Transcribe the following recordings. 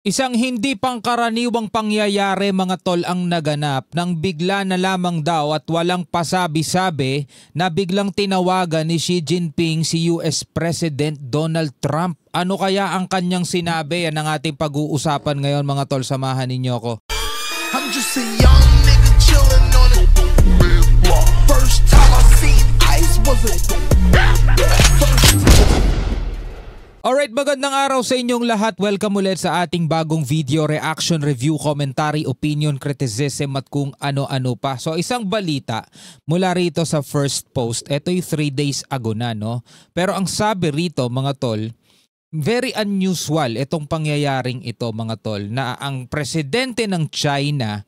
Isang hindi pangkaraniwang pangyayari mga tol ang naganap nang bigla na lamang daw at walang pasabi-sabi na biglang tinawagan ni Xi Jinping si US President Donald Trump. Ano kaya ang kanyang sinabi? Yan ang ating pag-uusapan ngayon mga tol. Samahan ninyo ako. I'm just a young nigga chillin' on it. First time I seen ice was a Alright, magandang araw sa inyong lahat. Welcome ulit sa ating bagong video, reaction, review, commentary, opinion, criticism at kung ano-ano pa. So isang balita mula rito sa first post. Ito'y 3 days ago na, no? Pero ang sabi rito mga tol, very unusual itong pangyayaring ito mga tol, na ang presidente ng China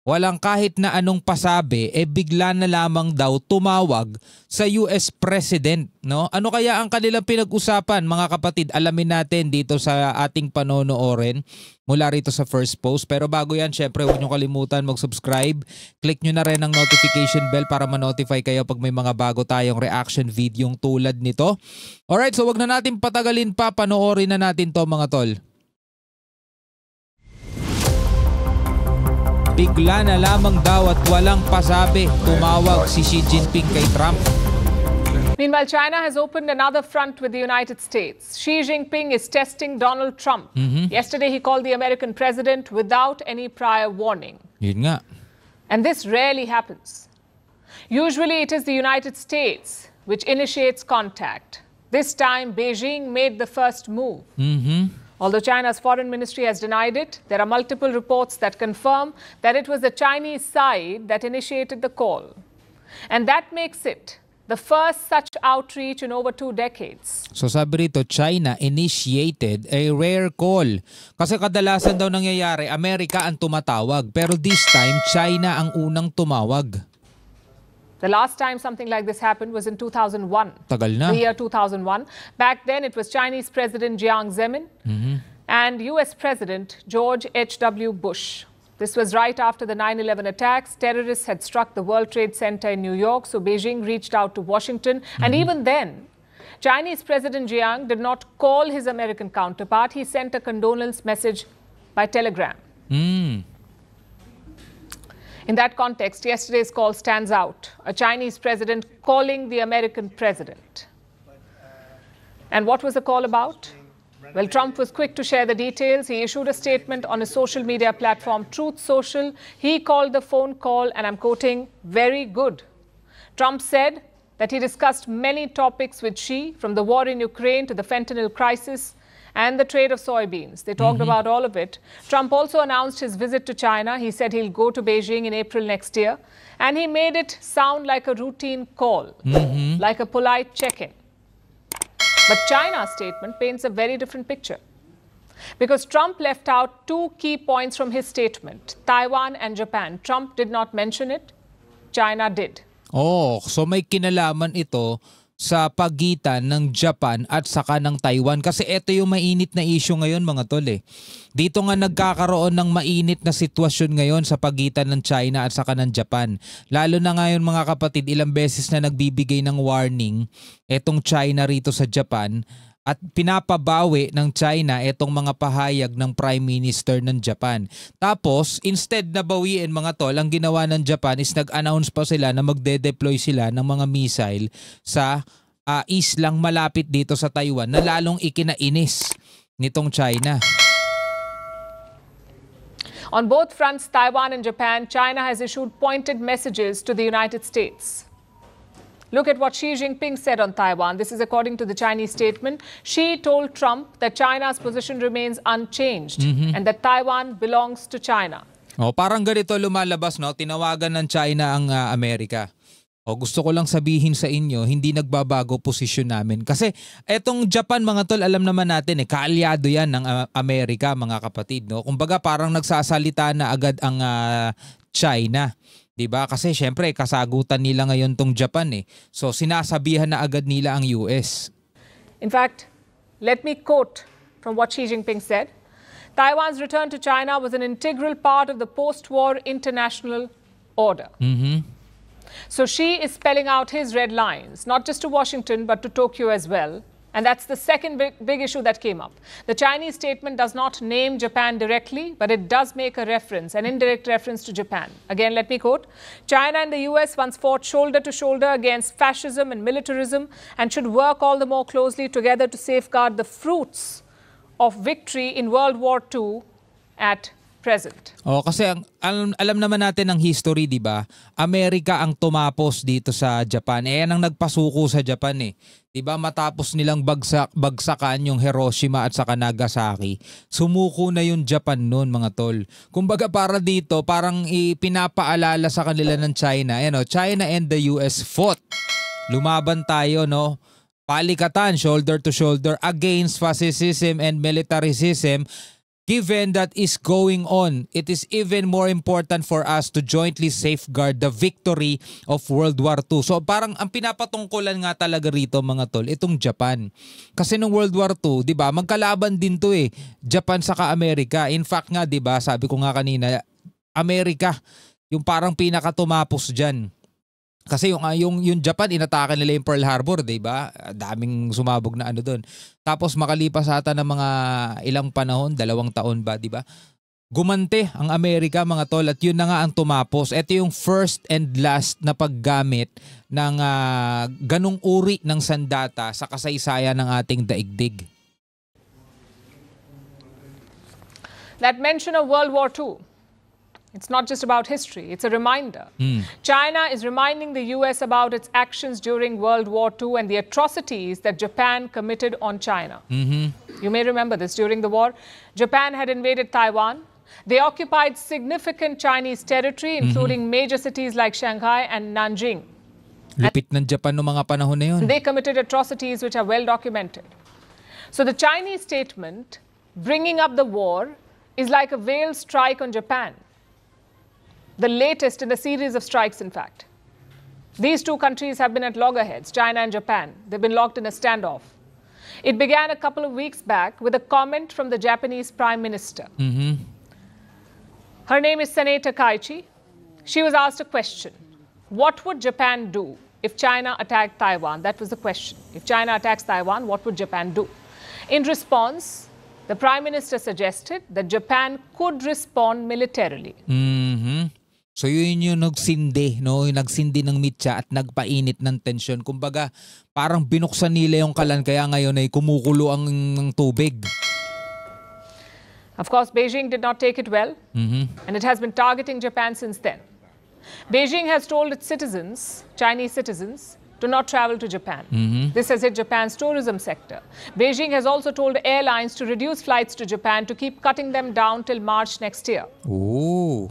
walang kahit na anong pasabi, bigla na lamang daw tumawag sa US President, no? Ano kaya ang kanilang pinag-usapan mga kapatid? Alamin natin dito sa ating panonoorin mula rito sa first post. Pero bago yan, syempre huwag nyo kalimutan mag-subscribe. Click nyo na rin ang notification bell para ma-notify kayo pag may mga bago tayong reaction video tulad nito. Alright, so wag na natin patagalin pa. Panoorin na natin to mga tol. Bigla na lamang daw at walang pasabi tumawag si Xi Jinping kay Trump. Meanwhile, China has opened another front with the United States. Xi Jinping is testing Donald Trump. Yesterday, he called the American president without any prior warning. Yun nga. And this rarely happens. Usually, it is the United States which initiates contact. This time, Beijing made the first move. Although China's foreign ministry has denied it, there are multiple reports that confirm that it was the Chinese side that initiated the call. And that makes it the first such outreach in over 2 decades. So sabi rito, China initiated a rare call. Kasi kadalasan daw nangyayari, Amerika ang tumatawag. Pero this time, China ang unang tumawag. The last time something like this happened was in 2001. Tagal na. The year 2001. Back then, it was Chinese President Jiang Zemin and US President George H.W. Bush. This was right after the 9/11 attacks. Terrorists had struck the World Trade Center in New York, so Beijing reached out to Washington. And even then, Chinese President Jiang did not call his American counterpart. He sent a condolence message by telegram. In that context, yesterday's call stands out. A Chinese president calling the American president. And what was the call about? Well, Trump was quick to share the details. He issued a statement on his social media platform, Truth Social. He called the phone call, and I'm quoting, very good. Trump said that he discussed many topics with Xi, from the war in Ukraine to the fentanyl crisis and the trade of soybeans. They talked about all of it. Trump also announced his visit to China. He said he'll go to Beijing in April next year. And he made it sound like a routine call, like a polite check-in. But China's statement paints a very different picture. Because Trump left out 2 key points from his statement, Taiwan and Japan. Trump did not mention it. China did. Oh, so may kinalaman ito sa pagitan ng Japan at saka ng Taiwan. Kasi ito yung mainit na issue ngayon mga tol eh. Dito nga nagkakaroon ng mainit na sitwasyon ngayon sa pagitan ng China at saka ng Japan. Lalo na ngayon mga kapatid, ilang beses na nagbibigay ng warning etong China rito sa Japan at pinapabawi ng China itong mga pahayag ng Prime Minister ng Japan. Tapos, instead na bawiin mga tol, ang ginawa ng Japan is nag-announce pa sila na magde-deploy sila ng mga missile sa islang malapit dito sa Taiwan na lalong ikinainis nitong China. On both fronts, Taiwan and Japan, China has issued pointed messages to the United States. Look at what Xi Jinping said on Taiwan. This is according to the Chinese statement. Xi told Trump that China's position remains unchanged and that Taiwan belongs to China. Oh, parang ganito lumalabas, no? Tinawagan ng China ang Amerika. O gusto ko lang sabihin sa inyo, hindi nagbabago posisyon namin. Kasi etong Japan mga tol, alam naman natin kaalyado yan ng Amerika mga kapatid. No? Kumbaga parang nagsasalita na agad ang China. Diba? Kasi syempre kasagutan nila ngayon tong Japan eh. So sinasabihan na agad nila ang US. In fact, let me quote from what Xi Jinping said. Taiwan's return to China was an integral part of the post-war international order. So Xi is spelling out his red lines, not just to Washington, but to Tokyo as well. And that's the second big issue that came up. The Chinese statement does not name Japan directly, but it does make a reference, an indirect reference to Japan. Again, let me quote, China and the US once fought shoulder to shoulder against fascism and militarism and should work all the more closely together to safeguard the fruits of victory in World War II at present. Oh, kasi alam naman natin ng history, 'di ba? Amerika ang tumapos dito sa Japan. Eh yan ang nagpasuko sa Japan eh. 'Di ba? Matapos nilang bagsakan yung Hiroshima at saka Nagasaki. Sumuko na yung Japan noon, mga tol. Kumbaga para dito, parang ipinapaalala sa kanila ng China, China and the US fought. Lumaban tayo, no? Palikatan, shoulder to shoulder against fascism and militarism. Given that is going on, it is even more important for us to jointly safeguard the victory of World War II. So parang ang pinapatungkulan nga talaga rito, mga tol, itong Japan. Kasi nung World War II, 'di ba, magkalaban din 'to eh, Japan saka Amerika. In fact nga, 'di ba, sabi ko nga kanina, Amerika yung parang pinakatumapos diyan. Kasi yung Japan, inatakan nila yung Pearl Harbor, 'di ba? Daming sumabog na doon. Tapos makalipas ata ng mga ilang panahon, 2 taon ba, 'di ba? Gumante ang Amerika, mga tol, at yun na nga ang tumapos. Ito yung first and last na paggamit ng ganung uri ng sandata sa kasaysayan ng ating daigdig. That mention of World War II, it's not just about history, it's a reminder. China is reminding the US about its actions during World War II and the atrocities that Japan committed on China. You may remember this. During the war, Japan had invaded Taiwan. They occupied significant Chinese territory, including major cities like Shanghai and Nanjing. Lupit ng Japan noong mga panahon na yun. They committed atrocities which are well documented. So the Chinese statement bringing up the war is like a veiled strike on Japan. The latest in a series of strikes, in fact. These two countries have been at loggerheads, China and Japan. They've been locked in a standoff. It began a couple of weeks back with a comment from the Japanese Prime Minister. Her name is Sanae Takaichi. She was asked a question. What would Japan do if China attacked Taiwan? That was the question. If China attacks Taiwan, what would Japan do? In response, the Prime Minister suggested that Japan could respond militarily. So yun yung nagsindi, no? Yung nagsindi ng mitya at nagpainit ng tensyon. Kumbaga, parang binuksan nila yung kalan, kaya ngayon ay kumukulo ang tubig. Of course, Beijing did not take it well, and it has been targeting Japan since then. Beijing has told its citizens, Chinese citizens, to not travel to Japan. This has hit Japan's tourism sector. Beijing has also told airlines to reduce flights to Japan to keep cutting them down till March next year. Oh.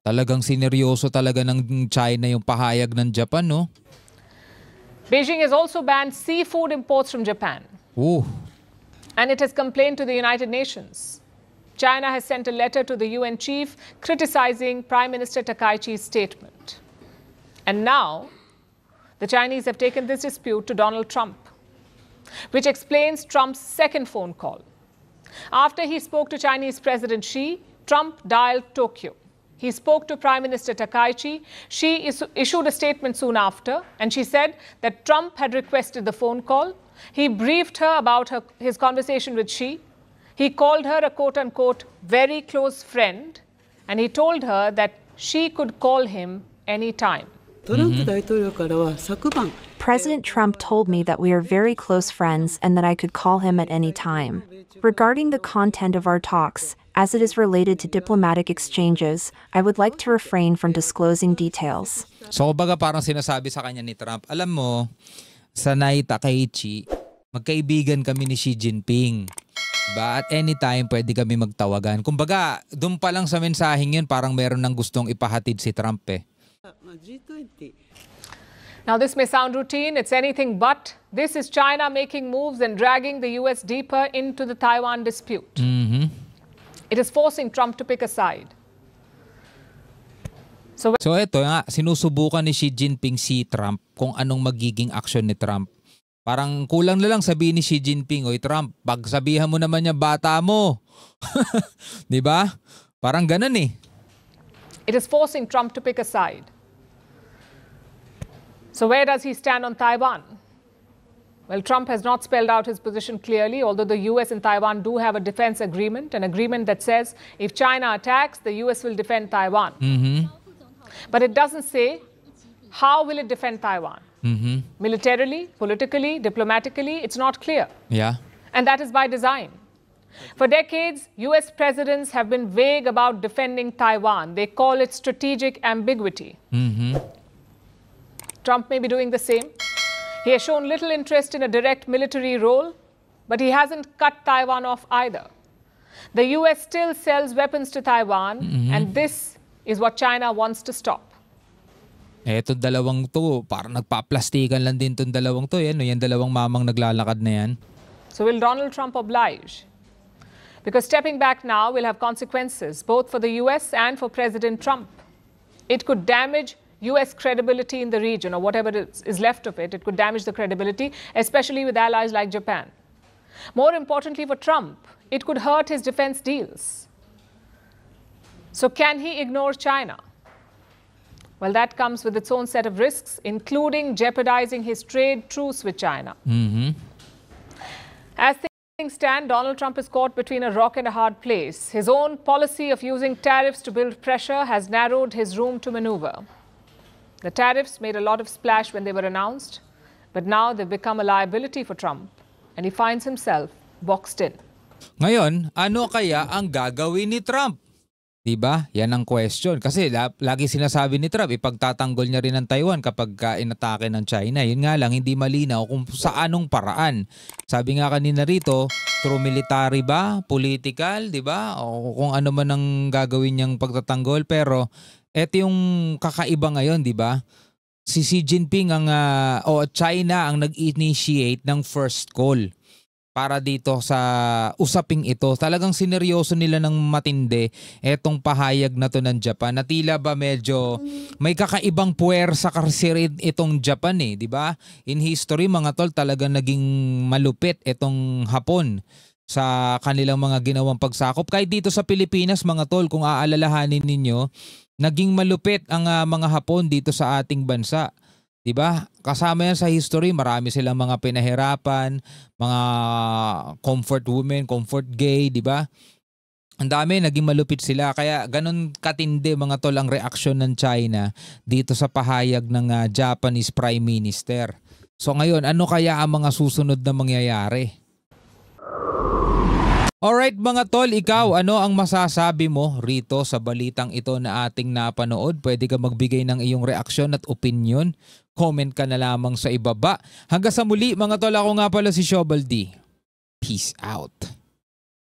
Talagang sineryoso talaga ng China yung pahayag ng Japan, no? Beijing has also banned seafood imports from Japan. And it has complained to the United Nations. China has sent a letter to the UN chief criticizing Prime Minister Takaichi's statement. And now, the Chinese have taken this dispute to Donald Trump, which explains Trump's second phone call. After he spoke to Chinese President Xi, Trump dialed Tokyo. He spoke to Prime Minister Takaichi. She issued a statement soon after, and she said that Trump had requested the phone call. He briefed her about his conversation with Xi. He called her a quote-unquote very close friend, and he told her that she could call him anytime. President Trump told me that we are very close friends and that I could call him at any time. Regarding the content of our talks, as it is related to diplomatic exchanges, I would like to refrain from disclosing details. So, baga parang sinasabi sa kanya ni Trump, alam mo, Sanae Takaichi, magkaibigan kami ni Xi Jinping. Diba? At anytime, pwede kami magtawagan. Kumbaga, doon pa lang sa mensaheng yun, parang meron ng gustong ipahatid si Trump eh. Now, this may sound routine. It's anything but. This is China making moves and dragging the US deeper into the Taiwan dispute. It is forcing Trump to pick a side. So ito nga, sinusubukan ni Xi Jinping si Trump kung anong magiging aksyon ni Trump. Parang kulang na lang sabihin ni Xi Jinping, oy Trump, pagsabihan mo naman yung bata mo. Di ba? Parang ganun eh. It is forcing Trump to pick a side. So where does he stand on Taiwan? Well, Trump has not spelled out his position clearly, although the US and Taiwan do have a defense agreement, an agreement that says if China attacks, the US will defend Taiwan. But it doesn't say how will it defend Taiwan. Militarily, politically, diplomatically, it's not clear. Yeah. And that is by design. For decades, US presidents have been vague about defending Taiwan. They call it strategic ambiguity. Trump may be doing the same. He has shown little interest in a direct military role, but he hasn't cut Taiwan off either. The US still sells weapons to Taiwan, and this is what China wants to stop. Etong dalawang to, parang nagpa-plastikan lang din itong dalawang to. Yan, yan dalawang mamang naglalakad na yan. So will Donald Trump oblige? Because stepping back now will have consequences, both for the US and for President Trump. It could damage US credibility in the region, or whatever is left of it. It could damage the credibility, especially with allies like Japan. More importantly for Trump, it could hurt his defense deals. So can he ignore China? Well, that comes with its own set of risks, including jeopardizing his trade truce with China. As things stand, Donald Trump is caught between a rock and a hard place. His own policy of using tariffs to build pressure has narrowed his room to maneuver. The tariffs made a lot of splash when they were announced, but now they've become a liability for Trump, and he finds himself boxed in. Ngayon, ano kaya ang gagawin ni Trump? Diba? Yan ang question. Kasi lagi sinasabi ni Trump, ipagtatanggol niya rin ang Taiwan kapag inatake ng China. Yun nga lang, hindi malinaw kung sa anong paraan. Sabi nga kanina rito, through military ba? Political? Diba? O kung ano man ang gagawin niyang pagtatanggol. Pero eto yung kakaiba ngayon, diba? Si Xi Jinping o China ang nag-initiate ng first call para dito sa usaping ito. Talagang sineryoso nila ng matindi etong pahayag na to ng Japan. Na tila ba medyo may kakaibang puwersa kasi itong Japan di ba? In history mga tol, talagang naging malupit itong Hapon sa kanilang mga ginawang pagsakop. Kahit dito sa Pilipinas mga tol, kung aalalahanin ninyo, naging malupit ang mga Hapon dito sa ating bansa. Diba? Kasama yan sa history, marami silang mga pinahirapan, mga comfort women, comfort gay, diba? Ang dami, naging malupit sila. Kaya ganun katindi mga tol ang reaksyon ng China dito sa pahayag ng Japanese Prime Minister. So ngayon, ano kaya ang mga susunod na mangyayari? Alright mga tol, ikaw ano ang masasabi mo rito sa balitang ito na ating napanood? Pwede ka magbigay ng iyong reaksyon at opinion. Comment ka na lamang sa ibaba. Hanggang sa muli mga tol, ako nga pala si Shobal D. Peace out.